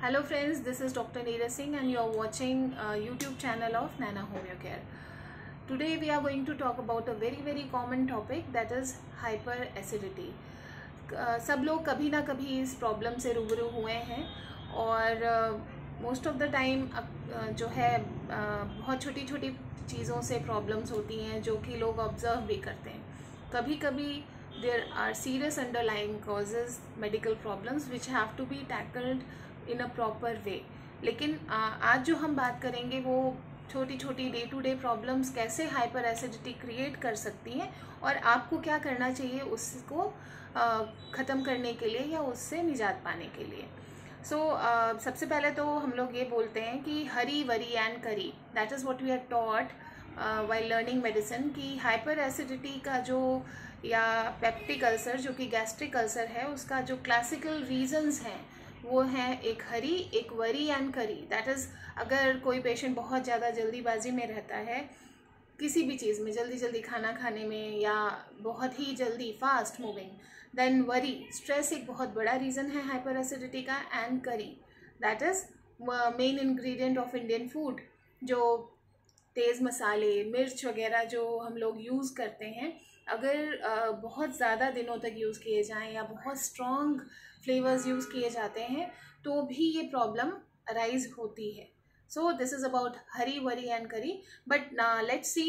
Hello friends, this is Dr. Neeraj Singh and you are watching YouTube channel of Nana Homeo Care. Today we are going to talk about a very common topic, that is hyperacidity. सब लोग कभी ना कभी इस problem से रूबरू हुए हैं और मोस्ट ऑफ द टाइम जो है बहुत छोटी छोटी चीज़ों से प्रॉब्लम्स होती हैं जो कि लोग ऑब्जर्व भी करते हैं. कभी कभी there are serious underlying causes, medical problems which have to be tackled in a proper way. लेकिन आज जो हम बात करेंगे वो छोटी छोटी डे टू डे प्रॉब्लम्स कैसे हाइपर एसिडिटी क्रिएट कर सकती हैं और आपको क्या करना चाहिए उसको ख़त्म करने के लिए या उससे निजात पाने के लिए. सबसे पहले तो हम लोग ये बोलते हैं कि hurry worry and curry, that is what we are taught while learning medicine, कि हाइपर एसिडिटी का जो या पेप्टिक अल्सर जो कि गैस्ट्रिक अल्सर है उसका जो क्लासिकल रीजंस हैं वो हैं एक हरी, एक worry and curry. That is अगर कोई पेशेंट बहुत ज़्यादा जल्दीबाजी में रहता है किसी भी चीज़ में, जल्दी खाना खाने में या बहुत ही जल्दी fast moving, then worry, stress एक बहुत बड़ा रीज़न है हाइपर एसिडिटी का. And curry, that is main ingredient of Indian food. जो तेज़ मसाले, मिर्च वगैरह जो हम लोग यूज़ करते हैं, अगर बहुत ज़्यादा दिनों तक यूज़ किए जाएं या बहुत स्ट्रॉन्ग फ्लेवर्स यूज़ किए जाते हैं तो भी ये प्रॉब्लम अराइज होती है. So this is about hurry worry and curry. But let's see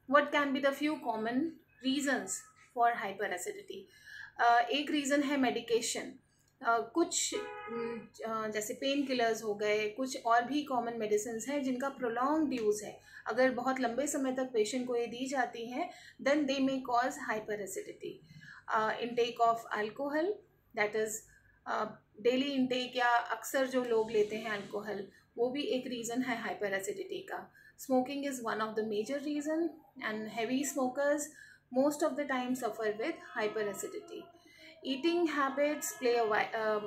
what can be the few common reasons for hyperacidity एसिडिटी. एक रीज़न है मेडिकेशन. कुछ जैसे पेन किलर्स हो गए, कुछ और भी कॉमन मेडिसिन्स हैं जिनका प्रोलॉन्ग्ड यूज़ है. अगर बहुत लंबे समय तक पेशेंट को ये दी जाती हैं then they may cause hyper acidity. Intake of alcohol, that is daily intake या अक्सर जो लोग लेते हैं अल्कोहल, वो भी एक रीज़न है हाइपर एसिडिटी का. Smoking is one of the major reason and heavy smokers most of the time suffer with hyperacidity. Eating habits play a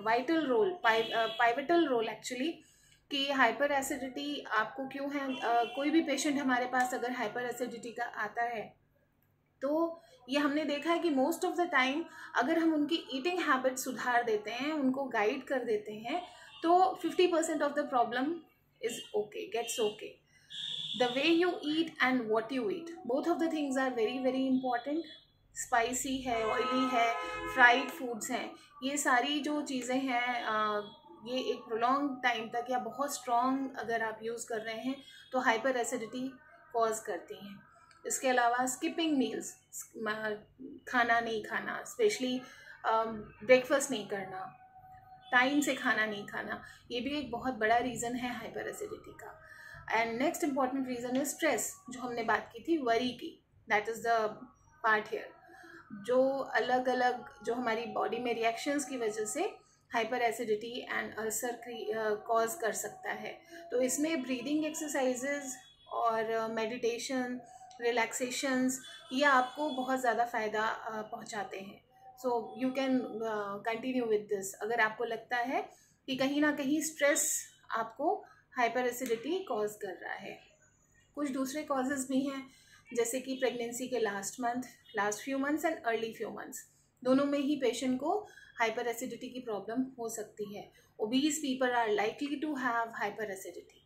vital role, pivotal role actually, कि हाइपर एसिडिटी आपको क्यों है. कोई भी patient हमारे पास अगर hyper acidity का आता है तो ये हमने देखा है कि मोस्ट ऑफ द टाइम अगर हम उनकी ईटिंग हैबिट सुधार देते हैं, उनको गाइड कर देते हैं, तो 50% of the problem is okay, gets okay. The way you eat and what you eat, both of the things are very important. Spicy है, ऑयली है, फ्राइड फूड्स हैं, ये सारी जो चीज़ें हैं ये एक प्रोलॉन्ग टाइम तक या बहुत स्ट्रॉन्ग अगर आप यूज़ कर रहे हैं तो हाइपर एसिडिटी कॉज करती हैं. इसके अलावा स्किपिंग मील्स, खाना नहीं खाना, स्पेशली ब्रेकफास्ट नहीं करना, टाइम से खाना नहीं खाना, ये भी एक बहुत बड़ा रीज़न है हाइपर एसिडिटी का. एंड नेक्स्ट इम्पॉर्टेंट रीज़न है स्ट्रेस, जो हमने बात की थी वरी की. That is the part here जो अलग अलग जो हमारी बॉडी में रिएक्शंस की वजह से hyper acidity and ulcer cause कर सकता है. तो इसमें ब्रीदिंग एक्सरसाइजेज और मेडिटेशन, रिलैक्सेशंस, ये आपको बहुत ज़्यादा फ़ायदा पहुंचाते हैं. सो you can continue with this अगर आपको लगता है कि कहीं ना कहीं स्ट्रेस आपको हाइपर एसिडिटी कॉज कर रहा है. कुछ दूसरे कॉजेज़ भी हैं जैसे कि प्रेगनेंसी के last few months and early few months, दोनों में ही पेशेंट को हाइपर एसिडिटी की प्रॉब्लम हो सकती है. Obese people are likely to have hyper acidity.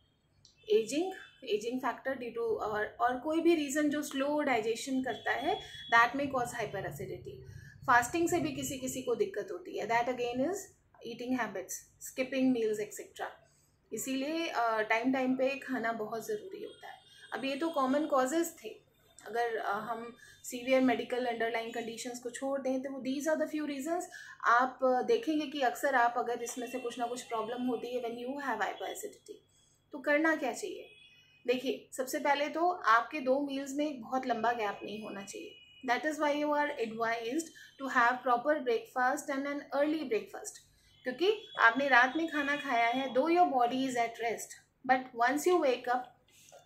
Ageing factor due to और कोई भी रीज़न जो स्लो डाइजेशन करता है, दैट में कॉज हाइपर एसिडिटी. फास्टिंग से भी किसी को दिक्कत होती है, that again is eating habits, skipping meals etcetera. इसीलिए टाइम पे खाना बहुत ज़रूरी होता है. अब ये तो कॉमन कॉजेज़ थे. अगर हम सीवियर मेडिकल अंडरलाइंग कंडीशंस को छोड़ दें तो these are the few reasons. आप देखेंगे कि अक्सर आप अगर इसमें से कुछ ना कुछ प्रॉब्लम होती है when you have hyper acidity, तो करना क्या चाहिए. देखिए, सबसे पहले तो आपके 2 मील्स में एक बहुत लंबा गैप नहीं होना चाहिए. That is why you are advised to have proper breakfast and an early breakfast. क्योंकि आपने रात में खाना खाया है, though your body is at rest, but once you wake up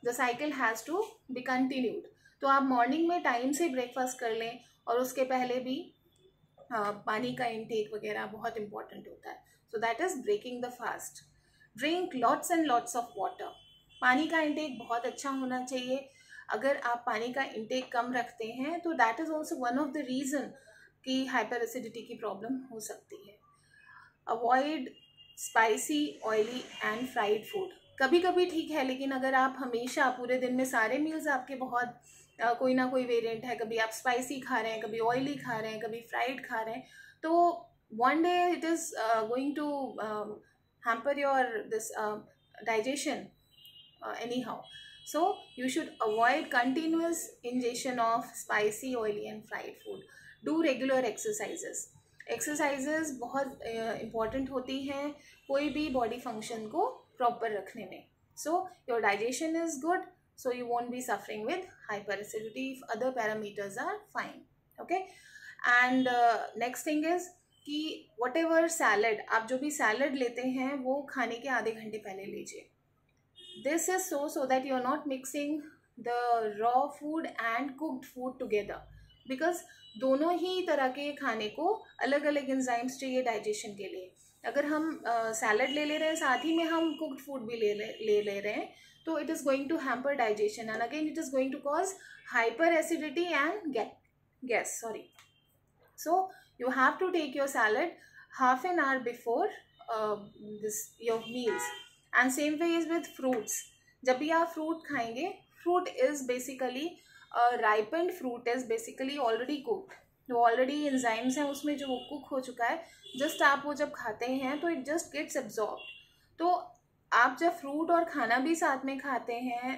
the cycle has to be continued. तो आप morning में टाइम से ब्रेकफास्ट कर लें और उसके पहले भी पानी का इनटेक वगैरह बहुत इंपॉर्टेंट होता है. So that is breaking the fast. Drink lots and lots of water. पानी का इनटेक बहुत अच्छा होना चाहिए. अगर आप पानी का इनटेक कम रखते हैं तो that is also one of the reason कि हाइपर एसिडिटी की प्रॉब्लम हो सकती है. Avoid spicy, oily and fried food. कभी कभी ठीक है, लेकिन अगर आप हमेशा पूरे दिन में सारे मील्स आपके बहुत कोई ना कोई वेरिएंट है, कभी आप स्पाइसी खा रहे हैं, कभी ऑयली खा रहे हैं, कभी फ्राइड खा रहे हैं, तो one day it is going to hamper your this digestion anyhow. So you should avoid continuous ingestion of spicy, oily and fried food. Do regular exercises. Exercises बहुत इम्पॉर्टेंट होती हैं कोई भी बॉडी फंक्शन को प्रॉपर रखने में. So your digestion is good, so you won't be suffering with hyperacidity if other parameters are fine. Okay, and next thing is कि whatever salad, आप जो भी सैलड लेते हैं वो खाने के आधे घंटे पहले लीजिए. This is so that you are not mixing the raw food and cooked food together, because दोनों ही तरह के खाने को अलग अलग एंजाइम्स चाहिए डाइजेशन के लिए. अगर हम सैलड ले रहे हैं साथ ही में हम कुक्ड फूड भी ले रहे हैं, तो it is going to hamper digestion and again it is going to cause hyperacidity and gas. So you have to take your salad half an hour before your meals. And same way is with fruits. जब भी आप fruit खाएंगे, fruit is basically ripened fruit is basically already cooked. जो already enzymes हैं उसमें जो वो cook हो चुका है, जस्ट आप वो जब खाते हैं तो इट जस्ट गेट्स एब्जॉर्ब. तो आप जब फ्रूट और खाना भी साथ में खाते हैं,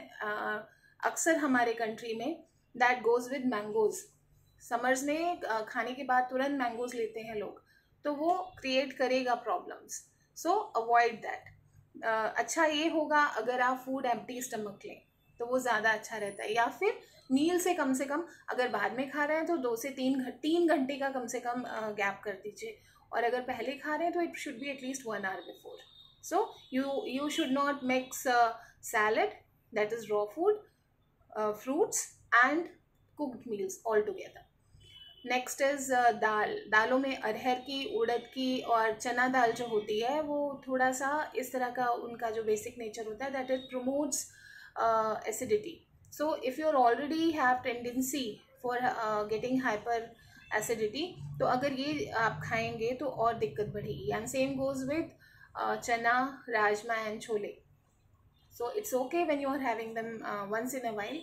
अक्सर हमारे कंट्री में that goes with mangoes. Summers में खाने के बाद तुरंत मैंगोज़ लेते हैं लोग, तो वो क्रिएट करेगा प्रॉब्लम्स. So avoid that. अच्छा ये होगा अगर आप फूड एम्प्टी स्टमक लें तो वो ज़्यादा अच्छा रहता है, या फिर मील से कम अगर बाद में खा रहे हैं तो 2 से 3 घंटे का कम से कम गैप कर दीजिए, और अगर पहले खा रहे हैं तो it should be at least 1 hour before. So you should not mix salad, that is raw food, fruits and cooked meals all together. Next is दालों में अरहर की, उड़द की और चना दाल जो होती है वो थोड़ा सा इस तरह का उनका जो बेसिक नेचर होता है, that it promotes acidity. So if you already have tendency for getting hyper acidity, तो अगर ये आप खाएंगे तो और दिक्कत बढ़ेगी. And same goes with chana, rajma and chole. So it's okay when you are having them once in a while,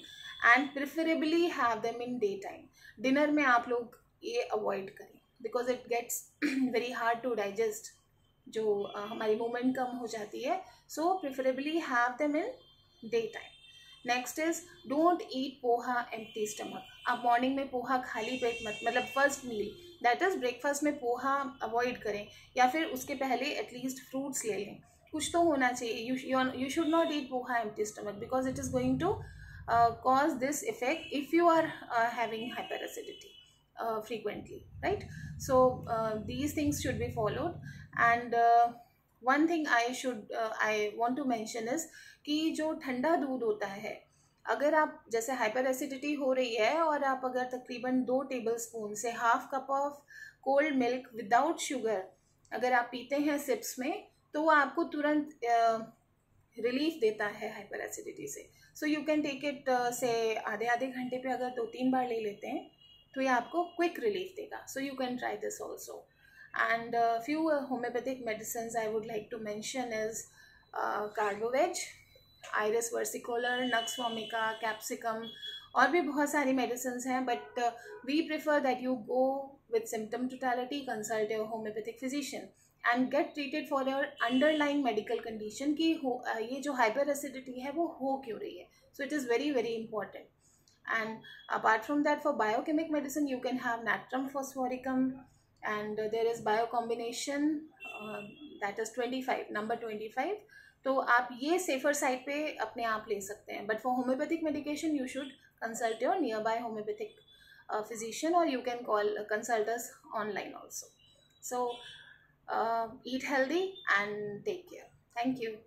and preferably have them in daytime. Dinner में आप लोग ये avoid करें because it gets very hard to digest. जो हमारी movement कम हो जाती है, so preferably have them in daytime. Next is don't eat poha empty stomach. आप मॉर्निंग में पोहा खाली पेट मत, मतलब first meal that is breakfast में पोहा अवॉइड करें, या फिर उसके पहले एटलीस्ट फ्रूट्स ले लें. कुछ तो होना चाहिए. You should not eat poha empty stomach because it is going to cause this effect if you are having hyper acidity frequently, right? So these things should be followed. And one thing I want to mention is कि जो ठंडा दूध होता है, अगर आप जैसे hyper acidity हो रही है और आप अगर तकरीबन 2 टेबलस्पून से half cup of cold milk without sugar अगर आप पीते हैं सिप्स में, तो वो आपको तुरंत रिलीफ देता है हाइपर एसिडिटी से. So you can take it से आधे घंटे पे अगर 2-3 बार ले लेते हैं तो ये आपको क्विक रिलीफ देगा. So you can try this also. And few homeopathic medicine I would like to mention is carbo veg, iris versicolor, nux vomica, capsicum, और भी बहुत सारी मेडिसिन हैं. But we prefer that you go with symptom totality, consult your homeopathic physician and get treated for your underlying medical condition कि ये जो hyper acidity है वो हो क्यों रही है. So it is very very important. And apart from that, for biochemic medicine you can have natrum phosphoricum, and there is biocombination that is 25, number 25. तो आप ये सेफर साइड पे अपने आप ले सकते हैं. But for homeopathic medication you should consult your near by homeopathic physician, or you can consult us online also. So eat healthy and take care. Thank you.